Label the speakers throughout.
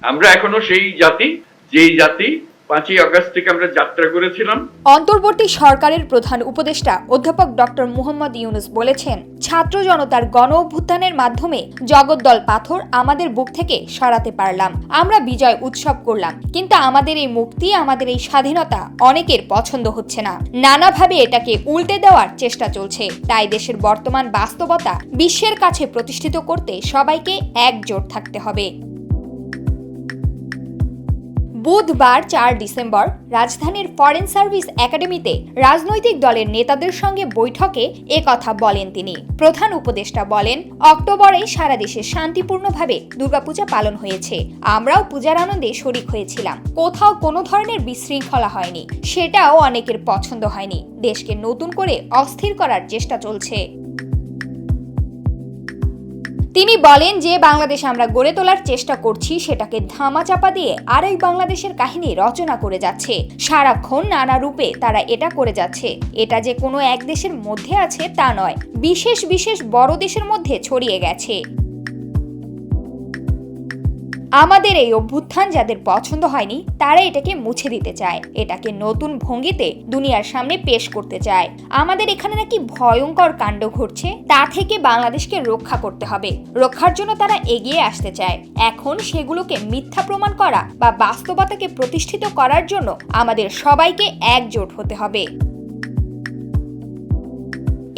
Speaker 1: আমরা এখনো সেই জাতি, যেই জাতি 5ই আগস্ট থেকে আমরা যাত্রা করেছিলাম।
Speaker 2: অন্তর্বর্তী সরকারের প্রধান উপদেষ্টা অধ্যাপক ডক্টর মুহাম্মদ ইউনুস বলেছেন, ছাত্র জনতার গণ অভ্যুত্থানের মাধ্যমে জগদ্দল পাথর আমাদের বুক থেকে সরাতে পারলাম। আমরা বিজয় উৎসব করলাম, কিন্তু আমাদের এই মুক্তি, আমাদের এই স্বাধীনতা অনেকের পছন্দ হচ্ছে না। নানাভাবে এটাকে উল্টে দেওয়ার চেষ্টা চলছে। তাই দেশের বর্তমান বাস্তবতা বিশ্বের কাছে প্রতিষ্ঠিত করতে সবাইকে একজোট থাকতে হবে। বুধবার 4 ডিসেম্বর রাজধানীর ফরেন সার্ভিস একাডেমিতে রাজনৈতিক দলের নেতাদের সঙ্গে বৈঠকে একথা বলেন তিনি। প্রধান উপদেষ্টা বলেন, অক্টোবরে সারা দেশে শান্তিপূর্ণভাবে দুর্গাপূজা পালন হয়েছে। আমরাও পূজার আনন্দে শরিক হয়েছিলাম। কোথাও কোনো ধরনের বিশৃঙ্খলা হয়নি। সেটাও অনেকের পছন্দ হয়নি। দেশকে নতুন করে অস্থির করার চেষ্টা চলছে। তিনি বলেন, যে বাংলাদেশ আমরা গড়ে তোলার চেষ্টা করছি সেটাকে ধামাচাপা দিয়ে আরেক বাংলাদেশের কাহিনী রচনা করে যাচ্ছে। সারাক্ষণ নানা রূপে তারা এটা করে যাচ্ছে। এটা যে কোনো এক দেশের মধ্যে আছে তা নয়, বিশেষ বিশেষ বড় দেশের মধ্যে ছড়িয়ে গেছে। আমাদের এই অভ্যুত্থান যাদের পছন্দ হয়নি তারা এটাকে মুছে দিতে চায়, এটাকে নতুন ভঙ্গিতে দুনিয়ার সামনে পেশ করতে চায়। আমাদের এখানে নাকি ভয়ঙ্কর কাণ্ড ঘটছে, তা থেকে বাংলাদেশকে রক্ষা করতে হবে। রক্ষার জন্য তারা এগিয়ে আসতে চায়। এখন সেগুলোকে মিথ্যা প্রমাণ করা বা বাস্তবতাকে প্রতিষ্ঠিত করার জন্য আমাদের সবাইকে একজোট হতে হবে।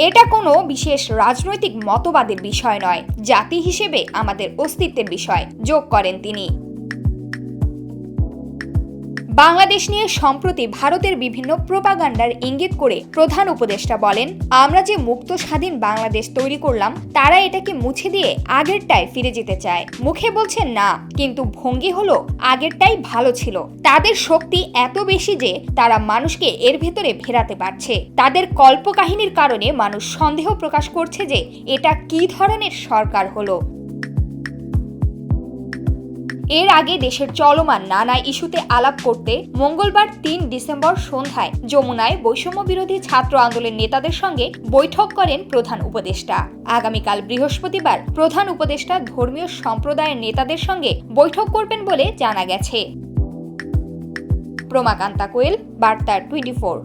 Speaker 2: এটা কোনো বিশেষ রাজনৈতিক মতবাদের বিষয় নয়, জাতি হিসেবে আমাদের অস্তিত্বের বিষয়, যোগ করেন তিনি। বাংলাদেশ নিয়ে সম্প্রতি ভারতের বিভিন্ন প্রোপাগান্ডার ইঙ্গিত করে প্রধান উপদেষ্টা বলেন, আমরা যে মুক্ত স্বাধীন বাংলাদেশ তৈরি করলাম তারা এটাকে মুছে দিয়ে আগেরটায় ফিরে যেতে চায়। মুখে বলছেন না, কিন্তু ভঙ্গি হলো আগেরটাই ভালো ছিল। তাদের শক্তি এত বেশি যে তারা মানুষকে এর ভেতরে ফেরাতে পারছে। তাদের কল্পকাহিনীর কারণে মানুষ সন্দেহ প্রকাশ করছে যে এটা কি ধরনের সরকার হলো। এর আগে দেশের চলমান নানা ইস্যুতে আলাপ করতে মঙ্গলবার 3 ডিসেম্বর সন্ধ্যায় যমুনায় বৈষম্য বিরোধী ছাত্র আন্দোলনের নেতাদের সঙ্গে বৈঠক করেন প্রধান উপদেষ্টা। আগামীকাল বৃহস্পতিবার প্রধান উপদেষ্টা ধর্মীয় সম্প্রদায়ের নেতাদের সঙ্গে বৈঠক করবেন বলে জানা গেছে। প্রমাকান্তা কোয়েল, বার্তা 24।